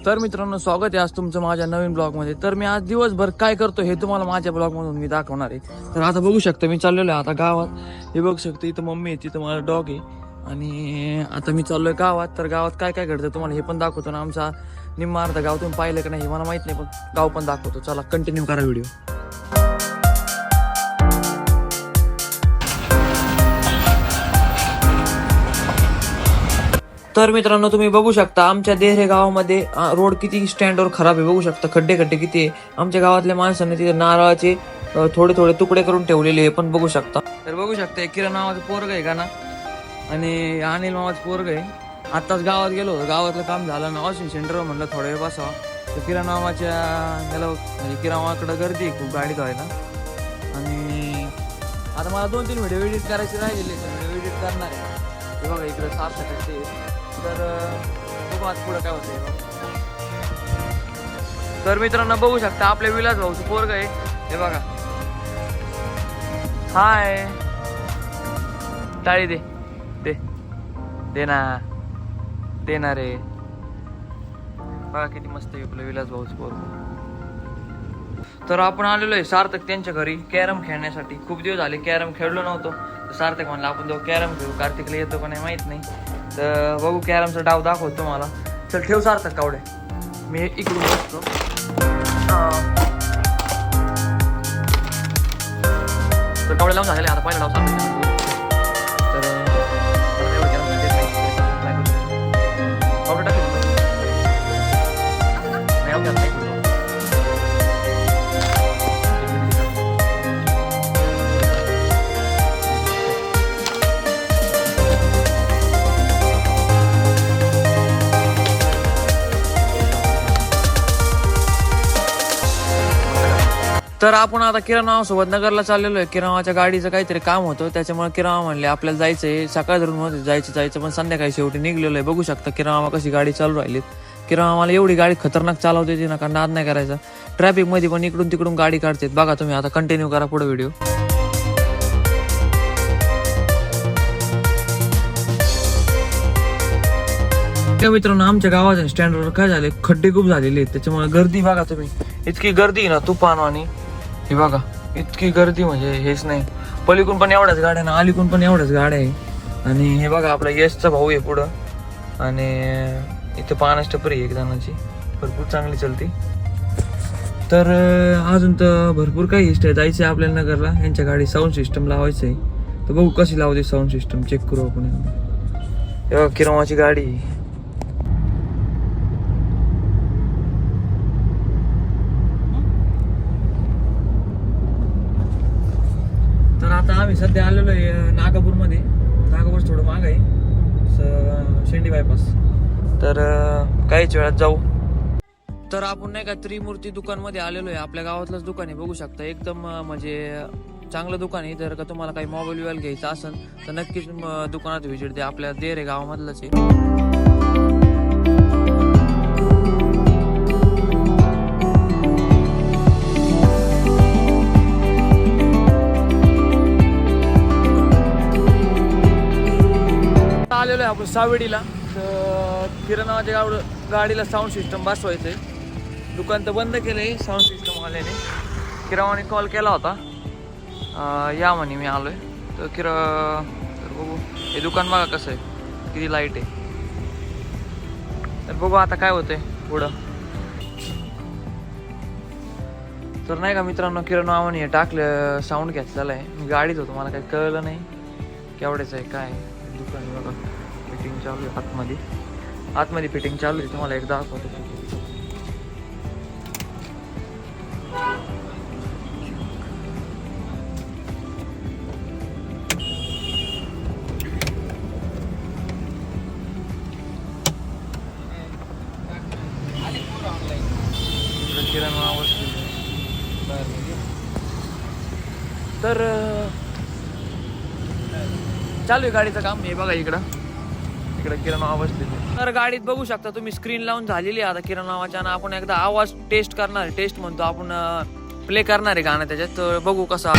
तर मित्रांनो, स्वागत आहे आज तुमचं माझ्या नवीन ब्लॉगमध्ये. तर मी आज दिवसभर काय करतो हे तुम्हाला माझ्या ब्लॉगमधून मी दाखवणार आहे. तर आता बघू शकता मी चाललेलो आहे आता गावात. हे बघू शकता इथं मम्मी आहे, तिथं माझा डॉग आहे. आणि आता मी चाललोय गावात. तर गावात काय काय घडतं तुम्हाला हे पण दाखवतो ना. आमचा निम्मा अर्धा गाव तुम्ही पाहिलं का नाही हे मला माहित नाही, पण गाव पण दाखवतो. चला कंटिन्यू करा व्हिडिओ. तर मित्रांनो, तुम्ही बघू शकता आमच्या देहरे गावामध्ये रोड किती स्टँडवर खराब आहे. बघू शकता खड्डे किती आहे. आमच्या गावातल्या माणसांनी तिथे नारळाचे थोडे थोडे तुकडे करून ठेवलेले आहे पण बघू शकता. तर बघू शकता किरण नावाचं पोरग आहे का ना, आणि अनिल मावाचं पोरग आहे. आत्ताच गावात गेलो होतो, गावातलं काम झालं ना, वॉशिंग सेंटरवर म्हणलं थोडा वेळ बसावा. तर किरण नावाच्या याला म्हणजे किरण नावाकडे गर्दी आहे खूप गाडी धुवायला. आणि आता मला 2-3 व्हिडिओ एडिट करायचे राहिलेले, तर व्हिडिओ एडिट करणार आहे. हे बघा इकडे साफ सकाळचे. तर बघू आज पुढं काय होतं. तर मित्रांनो बघू शकता आपल्या विलास भाऊचं पोरग आहे. हे बघा, हाय टाळी दे दे दे ना, दे ना रे. बघा किती मस्त आहे आपलं विलास भाऊचं पोरग. तर आपण आलेलो आहे सार्थक त्यांच्या घरी कॅरम खेळण्यासाठी. खूप दिवस झाले कॅरम खेळलो नव्हतो. सार्थक म्हणलं आपण जो कॅरम खेळू. कार्तिकला येतो का नाही माहित नाही. तर बघू कॅरमचा डाव दाखवतो तुम्हाला. चल ठेव सार्थक कावडे, मी इकडून बसतो. तर कावडे लावून झालेले आता पहिला डाव सार्थक. तर आपण आता किरणावासोबत नगरला चाललेलो आहे. किरणावाच्या गाडीचं काहीतरी काम होतं, त्याच्यामुळे किरणावा म्हणले आपल्याला जायचंय. सकाळ धरून मध्ये जायचं पण संध्याकाळी शेवटी निघलेलो आहे. बघू शकता किरणावा कशी गाडी चालू राहिली. किरणावाला एवढी गाडी खतरनाक चालवते ती नका नाद नाही करायचा. ट्रॅफिक मध्ये पण इकडून तिकडून गाडी काढते. बघा तुम्ही आता कंटिन्यू करा पुढे व्हिडिओ. मित्रांनो आमच्या गावाच्या स्टँडवर काय झाले, खड्डे खूप झालेले आहेत. त्याच्यामुळे गर्दी बघा तुम्ही, इतकी गर्दी ना तुफान. आणि हे बघा इतकी गर्दी म्हणजे हेच नाही. पलीकडून पण एवढ्याच गाड्या ना, अलीकडून पण एवढ्याच गाड्या आहे. आणि हे बघा आपला यशचा भाऊ आहे पुढं. आणि इथे पाण्याची टपरी आहे एक जणांची, भरपूर चांगली चलते. तर अजून तर भरपूर काही हिस्ट्री जायचं आहे आपल्याला नगरला. यांच्या गाडी साऊंड सिस्टम लावायचं आहे. तर बघू कशी लावते साऊंड सिस्टम, चेक करू आपण. हे बघा किरमाची गाडी. तर आता आम्ही सध्या आलेलो आहे नागापूरमध्ये. नागापूर थोडं माग आहे, शेंडी बायपास. तर काहीच वेळात जाऊ. तर आपण नाही का त्रिमूर्ती दुकानमध्ये आलेलो आहे. आपल्या गावातलंच दुकान आहे, बघू शकता. एकदम म्हणजे चांगलं दुकान आहे. जर का तुम्हाला काही मोबाईल बिबाईल घ्यायचा असेल तर नक्कीच दुकानात व्हिजिट द्या. आपल्या देरे गावामधलंच आहे. आलेलो आहे आपण सावेडीला. तर किरणाच्या गाडीला साऊंड सिस्टम बसवायचंय. दुकान तर बंद केलंय साऊंड सिस्टम वाल्याने. किरणाने कॉल केला होता या म्हणे मी आलोय. तर तर बघू हे दुकान बघा कसं आहे, किती लाईट आहे. तर बघू आता काय होतंय पुढं. तर नाही का मित्रांनो, किरण मामाने हे टाकलं साऊंड घेतलेला आहे. मी गाडीत होतो, मला काही कळलं नाही केवढ्याचं आहे काय. दुकान बघा फिटिंग चालू आहे. आतमध्ये फिटिंग चालू आहे. तुम्हाला एकदा दाखवतो. तर चालू आहे गाडीचं काम. हे बघा इकडं किरण नावा बसलेली. तर गाडीत बघू शकता तुम्ही स्क्रीन लावून झालेली आहे आता किरण नावाच्या. आणि आपण एकदा आवाज टेस्ट करणार आहे. टेस्ट म्हणतो आपण, प्ले करणार आहे गाणं त्याच्यात. तर बघू कसा